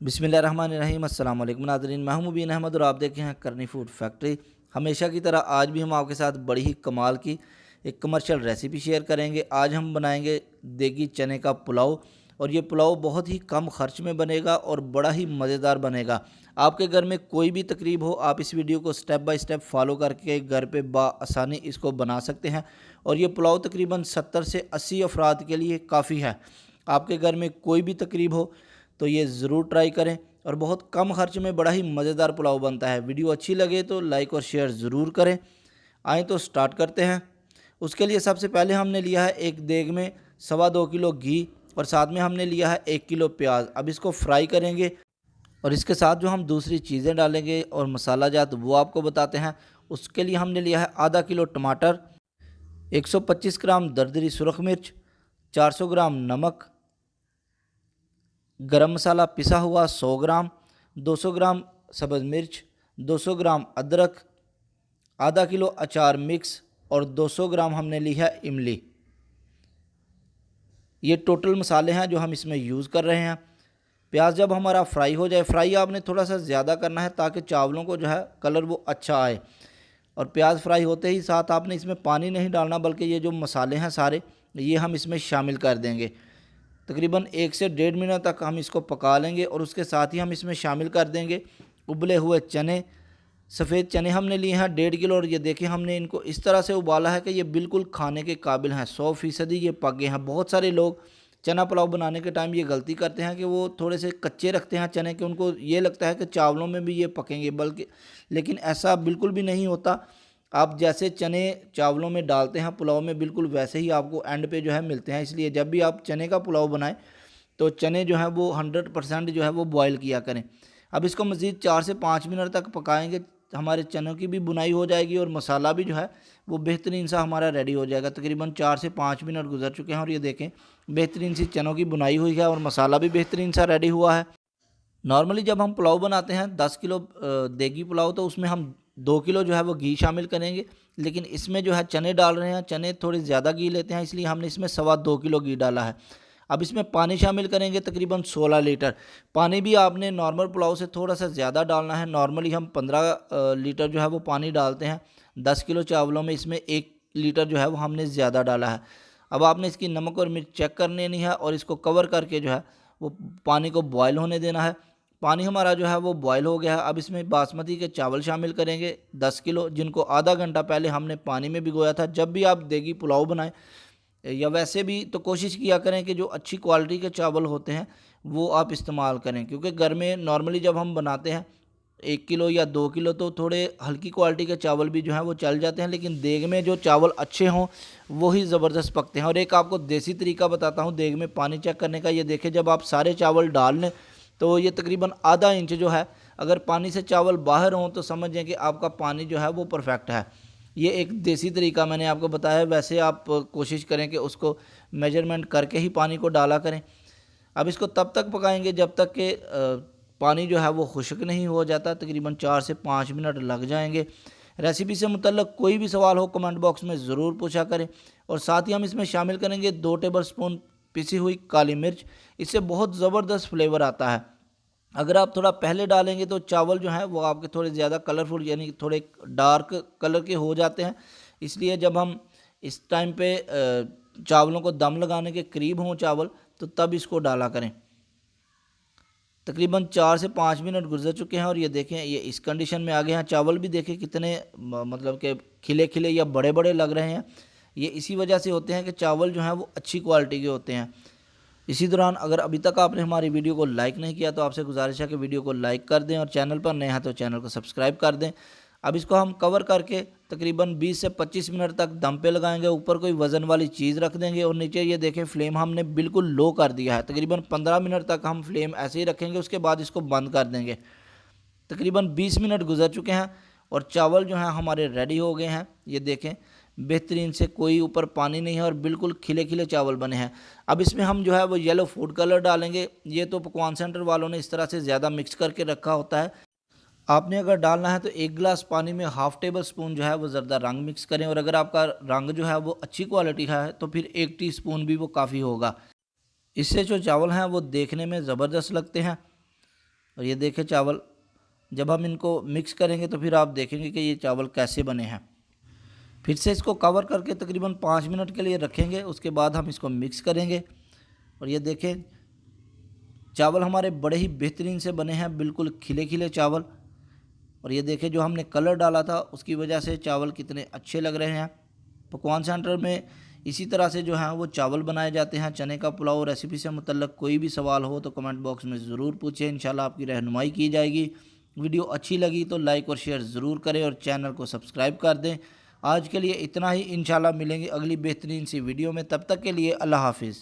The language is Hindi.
बिस्मिल्लाहिर्रहमानिर्रहीम। अस्सलाम वालेकुम नाज़रीन, मैं हूं मुबीन अहमद और आप देखें हैं करनी फूड फैक्ट्री। हमेशा की तरह आज भी हम आपके साथ बड़ी ही कमाल की एक कमर्शियल रेसिपी शेयर करेंगे। आज हम बनाएंगे देगी चने का पुलाव और ये पुलाव बहुत ही कम खर्च में बनेगा और बड़ा ही मज़ेदार बनेगा। आपके घर में कोई भी तकरीब हो, आप इस वीडियो को स्टेप बाय स्टेप फॉलो करके घर पे आसानी इसको बना सकते हैं। और ये पुलाव तकरीबन 70 से 80 अफराद के लिए काफ़ी है। आपके घर में कोई भी तकरीब हो तो ये ज़रूर ट्राई करें और बहुत कम खर्च में बड़ा ही मज़ेदार पुलाव बनता है। वीडियो अच्छी लगे तो लाइक और शेयर ज़रूर करें। आएँ तो स्टार्ट करते हैं। उसके लिए सबसे पहले हमने लिया है एक देग में 2.25 किलो घी और साथ में हमने लिया है 1 किलो प्याज। अब इसको फ्राई करेंगे और इसके साथ जो हम दूसरी चीज़ें डालेंगे और मसाला जात वो आपको बताते हैं। उसके लिए हमने लिया है आधा किलो टमाटर, 125 ग्राम दरदरी सुरख मिर्च, 400 ग्राम नमक, गरम मसाला पिसा हुआ 100 ग्राम, 200 ग्राम सब्ज़ मिर्च, 200 ग्राम अदरक, आधा किलो अचार मिक्स और 200 ग्राम हमने ली है इमली। ये टोटल मसाले हैं जो हम इसमें यूज़ कर रहे हैं। प्याज जब हमारा फ्राई हो जाए, फ्राई आपने थोड़ा सा ज़्यादा करना है ताकि चावलों को जो है कलर वो अच्छा आए। और प्याज फ्राई होते ही साथ आपने इसमें पानी नहीं डालना, बल्कि ये जो मसाले हैं सारे ये हम इसमें शामिल कर देंगे। तकरीबन 1 से 1.5 मिनट तक हम इसको पका लेंगे और उसके साथ ही हम इसमें शामिल कर देंगे उबले हुए चने। सफ़ेद चने हमने लिए हैं 1.5 किलो और ये देखें हमने इनको इस तरह से उबाला है कि ये बिल्कुल खाने के काबिल हैं, 100% ये पक गए हैं। बहुत सारे लोग चना पुलाव बनाने के टाइम ये गलती करते हैं कि वो थोड़े से कच्चे रखते हैं चने के, उनको ये लगता है कि चावलों में भी ये पकेंगे, बल्कि लेकिन ऐसा बिल्कुल भी नहीं होता। आप जैसे चने चावलों में डालते हैं पुलाव में, बिल्कुल वैसे ही आपको एंड पे जो है मिलते हैं। इसलिए जब भी आप चने का पुलाव बनाएं तो चने जो है वो 100% जो है वो बॉयल किया करें। अब इसको मज़ीद 4 से 5 मिनट तक पकाएंगे, हमारे चनों की भी बुनाई हो जाएगी और मसाला भी जो है वो बेहतरीन सा हमारा रेडी हो जाएगा। तकरीबन 4 से 5 मिनट गुजर चुके हैं और ये देखें बेहतरीन सी चनों की बुनाई हुई है और मसाला भी बेहतरीन सा रेडी हुआ है। नॉर्मली जब हम पुलाव बनाते हैं 10 किलो देगी पुलाव, तो उसमें हम 2 किलो जो है वो घी शामिल करेंगे, लेकिन इसमें जो है चने डाल रहे हैं, चने थोड़े ज़्यादा घी लेते हैं, इसलिए हमने इसमें 2.25 किलो घी डाला है। अब इसमें पानी शामिल करेंगे तकरीबन 16 लीटर। पानी भी आपने नॉर्मल पुलाव से थोड़ा सा ज़्यादा डालना है। नॉर्मली हम 15 लीटर जो है वो पानी डालते हैं 10 किलो चावलों में, इसमें 1 लीटर जो है वो हमने ज़्यादा डाला है। अब आपने इसकी नमक और मिर्च चेक कर लेनी है और इसको कवर करके जो है वो पानी को बॉयल होने देना है। पानी हमारा जो है वो बॉयल हो गया है। अब इसमें बासमती के चावल शामिल करेंगे 10 किलो, जिनको आधा घंटा पहले हमने पानी में भिगोया था। जब भी आप देगी पुलाव बनाएं या वैसे भी तो कोशिश किया करें कि जो अच्छी क्वालिटी के चावल होते हैं वो आप इस्तेमाल करें, क्योंकि घर में नॉर्मली जब हम बनाते हैं 1 किलो या 2 किलो तो थोड़े हल्की क्वालिटी के चावल भी जो हैं वो चल जाते हैं, लेकिन देग में जो चावल अच्छे हों वही ज़बरदस्त पकते हैं। और एक आपको देसी तरीका बताता हूँ देग में पानी चेक करने का। ये देखें, जब आप सारे चावल डाल लें तो ये तकरीबन आधा इंच जो है, अगर पानी से चावल बाहर हों तो समझें कि आपका पानी जो है वो परफेक्ट है। ये एक देसी तरीका मैंने आपको बताया है, वैसे आप कोशिश करें कि उसको मेजरमेंट करके ही पानी को डाला करें। अब इसको तब तक पकाएंगे जब तक कि पानी जो है वो खुश्क नहीं हो जाता। तकरीबन 4 से 5 मिनट लग जाएंगे। रेसिपी से मुतल्लिक कोई भी सवाल हो कमेंट बॉक्स में ज़रूर पूछा करें। और साथ ही हम इसमें शामिल करेंगे 2 टेबल स्पून पिसी हुई काली मिर्च। इससे बहुत ज़बरदस्त फ्लेवर आता है। अगर आप थोड़ा पहले डालेंगे तो चावल जो हैं वो आपके थोड़े ज़्यादा कलरफुल यानी थोड़े डार्क कलर के हो जाते हैं। इसलिए जब हम इस टाइम पे चावलों को दम लगाने के करीब हों चावल, तो तब इसको डाला करें। तकरीबन 4 से 5 मिनट गुजर चुके हैं और ये देखें ये इस कंडीशन में आ गए हैं। चावल भी देखें कितने मतलब कि खिले खिले या बड़े बड़े लग रहे हैं। ये इसी वजह से होते हैं कि चावल जो हैं वो अच्छी क्वालिटी के होते हैं। इसी दौरान अगर अभी तक आपने हमारी वीडियो को लाइक नहीं किया तो आपसे गुजारिश है कि वीडियो को लाइक कर दें और चैनल पर नए हैं तो चैनल को सब्सक्राइब कर दें। अब इसको हम कवर करके तकरीबन 20 से 25 मिनट तक दम पे लगाएंगे। ऊपर कोई वज़न वाली चीज़ रख देंगे और नीचे ये देखें फ्लेम हमने बिल्कुल लो कर दिया है। तकरीबन 15 मिनट तक हम फ्लेम ऐसे ही रखेंगे, उसके बाद इसको बंद कर देंगे। तकरीबन 20 मिनट गुजर चुके हैं और चावल जो हैं हमारे रेडी हो गए हैं। ये देखें बेहतरीन से, कोई ऊपर पानी नहीं है और बिल्कुल खिले खिले चावल बने हैं। अब इसमें हम जो है वो येलो फूड कलर डालेंगे। ये तो पकवान सेंटर वालों ने इस तरह से ज़्यादा मिक्स करके रखा होता है। आपने अगर डालना है तो 1 गिलास पानी में हाफ़ टेबल स्पून जो है वो ज़र्दा रंग मिक्स करें, और अगर आपका रंग जो है वो अच्छी क्वालिटी का है तो फिर 1 टीस्पून भी वो काफ़ी होगा। इससे जो चावल हैं वो देखने में ज़बरदस्त लगते हैं। और ये देखें चावल, जब हम इनको मिक्स करेंगे तो फिर आप देखेंगे कि ये चावल कैसे बने हैं। फिर से इसको कवर करके तकरीबन 5 मिनट के लिए रखेंगे, उसके बाद हम इसको मिक्स करेंगे। और ये देखें चावल हमारे बड़े ही बेहतरीन से बने हैं, बिल्कुल खिले खिले चावल। और ये देखें जो हमने कलर डाला था उसकी वजह से चावल कितने अच्छे लग रहे हैं। पकवान सेंटर में इसी तरह से जो है वो चावल बनाए जाते हैं। चने का पुलाव रेसिपी से मुतल्लिक कोई भी सवाल हो तो कमेंट बॉक्स में ज़रूर पूछें, इंशाल्लाह आपकी रहनुमाई की जाएगी। वीडियो अच्छी लगी तो लाइक और शेयर ज़रूर करें और चैनल को सब्सक्राइब कर दें। आज के लिए इतना ही, इंशाल्लाह मिलेंगे अगली बेहतरीन सी वीडियो में। तब तक के लिए अल्लाह हाफिज़।